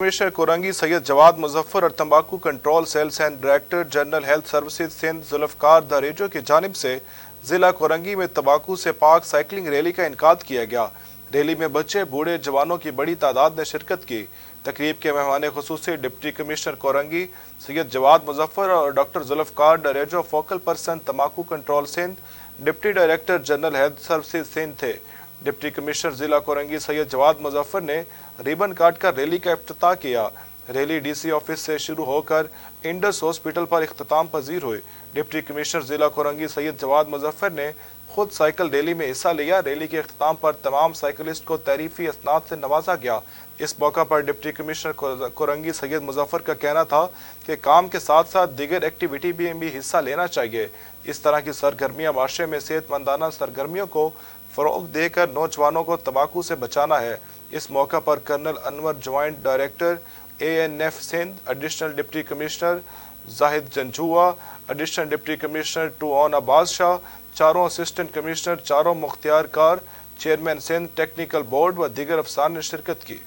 Commissioner Korangi Syed Jawad Muzaffar और तंबाकू control cell and director general health services Sindh Zulfiqar Darejo की जानिब से जिला कोरंगी में तंबाकू से पाक साइकिलिंग रैली का इनकाद किया गया। रैली में बच्चे बूढ़े जवानों की बड़ी तादाद ने शिरकत की। तकरीब के मेहमान खुसूसी डिप्टी कमिश्नर कोरंगी सैयद जवाद मुजफ्फर और doctor Zulfiqar Darejo, focal person तंबाकू control Sindh, deputy director general health services Sindh थे। डिप्टी कमिश्नर जिला कोरंगी सैयद जवाद मुजफ्फर ने रिबन काट कर रैली का इफ्तिताह किया। रैली डीसी ऑफिस से शुरू होकर इंडस हॉस्पिटल पर इख्तिताम पजीर हुई। डिप्टी कमिश्नर जिला कोरंगी सैयद जवाद मुजफ्फर ने खुद साइकिल रैली में हिस्सा लिया। रैली के इख्तिताम पर तमाम साइकिलिस्ट को तहरीफी असनाद से नवाजा गया। इस मौका पर डिप्टी कमिश्नर कोरंगी सैयद मुजफ्फर का कहना था कि काम के साथ साथ दीगर एक्टिविटी में भी हिस्सा लेना चाहिए। इस तरह की सरगर्मियाँ माशरे में सेहतमंदाना सरगर्मियों को फ़रोग़ देकर नौजवानों को तंबाकू से बचाना है। इस मौका पर colonel Anwar, joint director ANF Sindh, additional deputy commissioner Zahid Janjua, additional deputy commissioner two ऑन अब्बास शाह, चारों असिस्टेंट कमिश्नर, चारों मुख्तियार कार, चेयरमैन सिंध टेक्निकल बोर्ड व दीगर अफसरान ने शिरकत की।